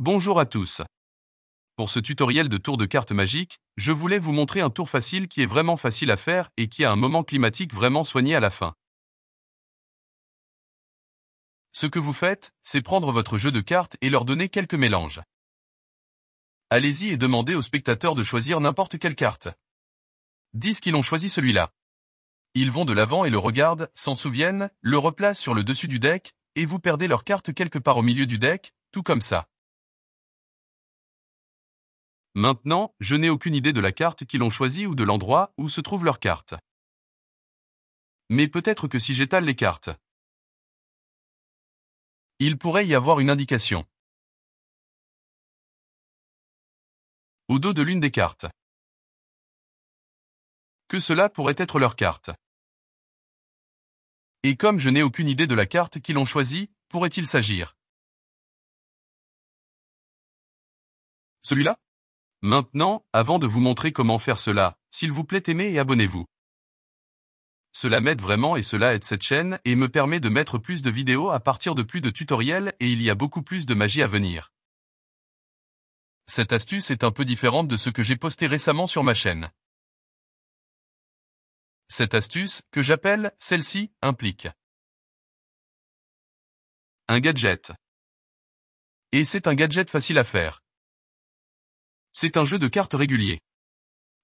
Bonjour à tous. Pour ce tutoriel de tour de cartes magique, je voulais vous montrer un tour facile qui est vraiment facile à faire et qui a un moment climatique vraiment soigné à la fin. Ce que vous faites, c'est prendre votre jeu de cartes et leur donner quelques mélanges. Allez-y et demandez aux spectateurs de choisir n'importe quelle carte. Disent qu'ils ont choisi celui-là. Ils vont de l'avant et le regardent, s'en souviennent, le replacent sur le dessus du deck, et vous perdez leur carte quelque part au milieu du deck, tout comme ça. Maintenant, je n'ai aucune idée de la carte qu'ils ont choisie ou de l'endroit où se trouve leur carte. Mais peut-être que si j'étale les cartes, il pourrait y avoir une indication. Au dos de l'une des cartes. Que cela pourrait être leur carte. Et comme je n'ai aucune idée de la carte qu'ils ont choisie, pourrait-il s'agir celui-là? Maintenant, avant de vous montrer comment faire cela, s'il vous plaît aimez et abonnez-vous. Cela m'aide vraiment et cela aide cette chaîne et me permet de mettre plus de vidéos à partir de plus de tutoriels et il y a beaucoup plus de magie à venir. Cette astuce est un peu différente de ce que j'ai posté récemment sur ma chaîne. Cette astuce, que j'appelle celle-ci, implique un gadget. Et c'est un gadget facile à faire. C'est un jeu de cartes régulier.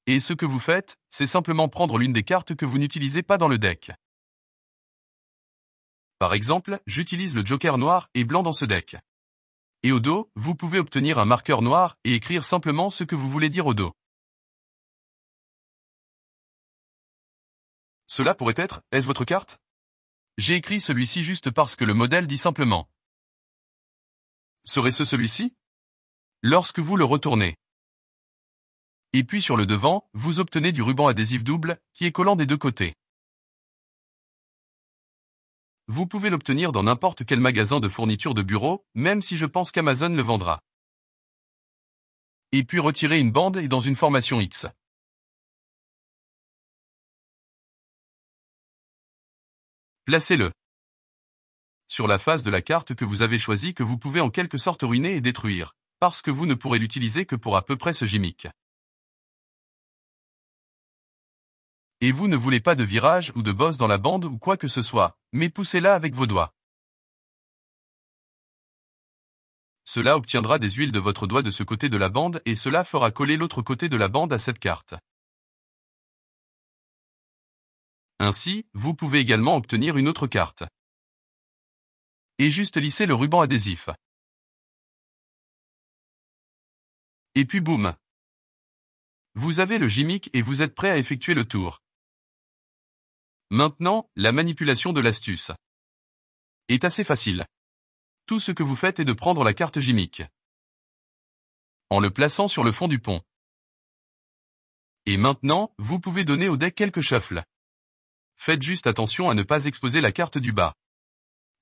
Et ce que vous faites, c'est simplement prendre l'une des cartes que vous n'utilisez pas dans le deck. Par exemple, j'utilise le joker noir et blanc dans ce deck. Et au dos, vous pouvez obtenir un marqueur noir et écrire simplement ce que vous voulez dire au dos. Cela pourrait être, est-ce votre carte? J'ai écrit celui-ci juste parce que le modèle dit simplement. Serait-ce celui-ci? Lorsque vous le retournez. Et puis sur le devant, vous obtenez du ruban adhésif double, qui est collant des deux côtés. Vous pouvez l'obtenir dans n'importe quel magasin de fourniture de bureau, même si je pense qu'Amazon le vendra. Et puis retirez une bande et dans une formation X. Placez-le sur la face de la carte que vous avez choisie que vous pouvez en quelque sorte ruiner et détruire, parce que vous ne pourrez l'utiliser que pour à peu près ce gimmick. Et vous ne voulez pas de virage ou de bosse dans la bande ou quoi que ce soit, mais poussez-la avec vos doigts. Cela obtiendra des huiles de votre doigt de ce côté de la bande et cela fera coller l'autre côté de la bande à cette carte. Ainsi, vous pouvez également obtenir une autre carte. Et juste lisser le ruban adhésif. Et puis boum! Vous avez le gimmick et vous êtes prêt à effectuer le tour. Maintenant, la manipulation de l'astuce est assez facile. Tout ce que vous faites est de prendre la carte gimmick en le plaçant sur le fond du pont. Et maintenant, vous pouvez donner au deck quelques shuffles. Faites juste attention à ne pas exposer la carte du bas.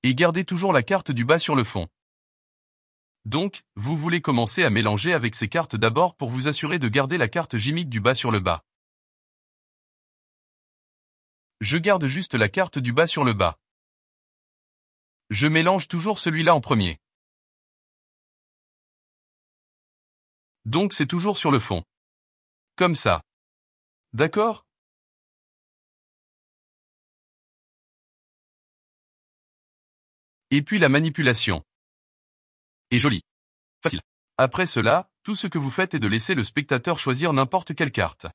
Et gardez toujours la carte du bas sur le fond. Donc, vous voulez commencer à mélanger avec ces cartes d'abord pour vous assurer de garder la carte gimmick du bas sur le bas. Je garde juste la carte du bas sur le bas. Je mélange toujours celui-là en premier. Donc c'est toujours sur le fond. Comme ça. D'accord? Et puis la manipulation est jolie. Facile. Après cela, tout ce que vous faites est de laisser le spectateur choisir n'importe quelle carte.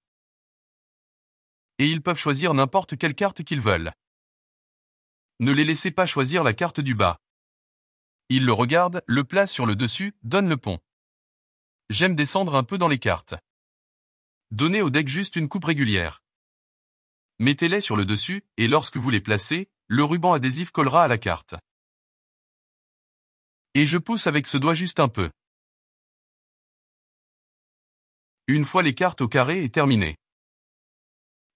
Et ils peuvent choisir n'importe quelle carte qu'ils veulent. Ne les laissez pas choisir la carte du bas. Ils le regardent, le placent sur le dessus, donnent le pont. J'aime descendre un peu dans les cartes. Donnez au deck juste une coupe régulière. Mettez-les sur le dessus, et lorsque vous les placez, le ruban adhésif collera à la carte. Et je pousse avec ce doigt juste un peu. Une fois les cartes au carré est terminé.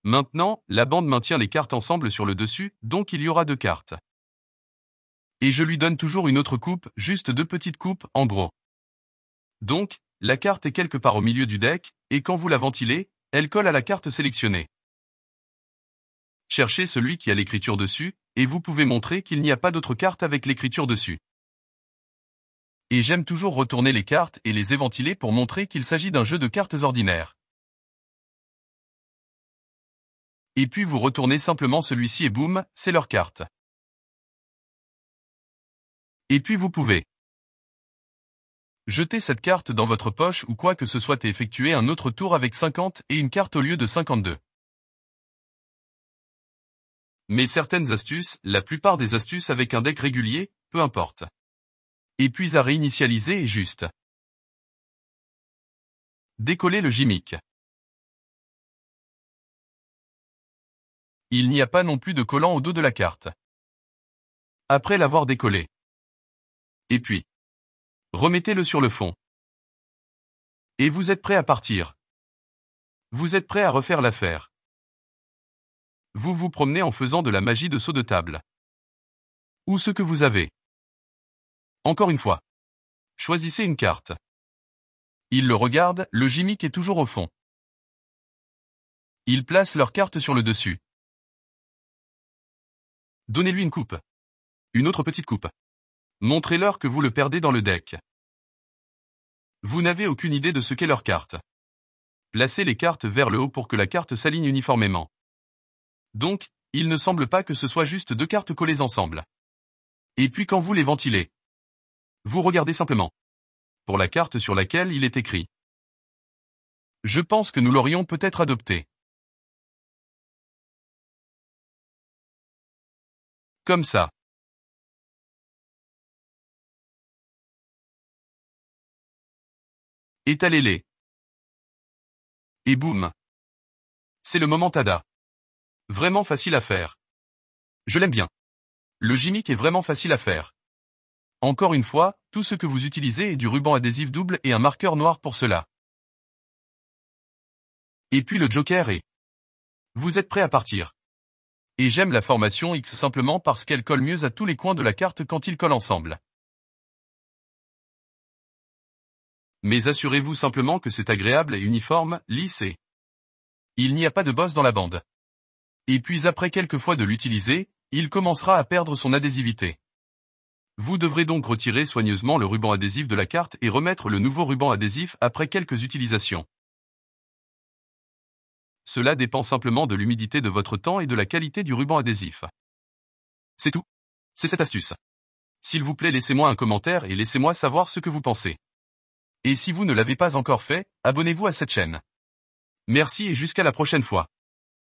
Maintenant, la bande maintient les cartes ensemble sur le dessus, donc il y aura deux cartes. Et je lui donne toujours une autre coupe, juste deux petites coupes, en gros. Donc, la carte est quelque part au milieu du deck, et quand vous la ventilez, elle colle à la carte sélectionnée. Cherchez celui qui a l'écriture dessus, et vous pouvez montrer qu'il n'y a pas d'autre carte avec l'écriture dessus. Et j'aime toujours retourner les cartes et les éventiler pour montrer qu'il s'agit d'un jeu de cartes ordinaire. Et puis vous retournez simplement celui-ci et boum, c'est leur carte. Et puis vous pouvez jeter cette carte dans votre poche ou quoi que ce soit et effectuer un autre tour avec 50 et une carte au lieu de 52. Mais certaines astuces, la plupart des astuces avec un deck régulier, peu importe. Et puis à réinitialiser est juste décoller le gimmick. Il n'y a pas non plus de collant au dos de la carte. Après l'avoir décollé. Et puis, remettez-le sur le fond. Et vous êtes prêt à partir. Vous êtes prêt à refaire l'affaire. Vous vous promenez en faisant de la magie de saut de table. Ou ce que vous avez. Encore une fois. Choisissez une carte. Ils le regardent, le gimmick est toujours au fond. Ils placent leur carte sur le dessus. Donnez-lui une coupe. Une autre petite coupe. Montrez-leur que vous le perdez dans le deck. Vous n'avez aucune idée de ce qu'est leur carte. Placez les cartes vers le haut pour que la carte s'aligne uniformément. Donc, il ne semble pas que ce soit juste deux cartes collées ensemble. Et puis quand vous les ventilez, vous regardez simplement pour la carte sur laquelle il est écrit. Je pense que nous l'aurions peut-être adopté. Comme ça. Étalez-les. Et boum. C'est le moment tada. Vraiment facile à faire. Je l'aime bien. Le gimmick est vraiment facile à faire. Encore une fois, tout ce que vous utilisez est du ruban adhésif double et un marqueur noir pour cela. Et puis le joker est. Vous êtes prêt à partir. Et j'aime la formation X simplement parce qu'elle colle mieux à tous les coins de la carte quand ils collent ensemble. Mais assurez-vous simplement que c'est agréable et uniforme, lisse et il n'y a pas de bosse dans la bande. Et puis après quelques fois de l'utiliser, il commencera à perdre son adhésivité. Vous devrez donc retirer soigneusement le ruban adhésif de la carte et remettre le nouveau ruban adhésif après quelques utilisations. Cela dépend simplement de l'humidité de votre temps et de la qualité du ruban adhésif. C'est tout. C'est cette astuce. S'il vous plaît, laissez-moi un commentaire et laissez-moi savoir ce que vous pensez. Et si vous ne l'avez pas encore fait, abonnez-vous à cette chaîne. Merci et jusqu'à la prochaine fois.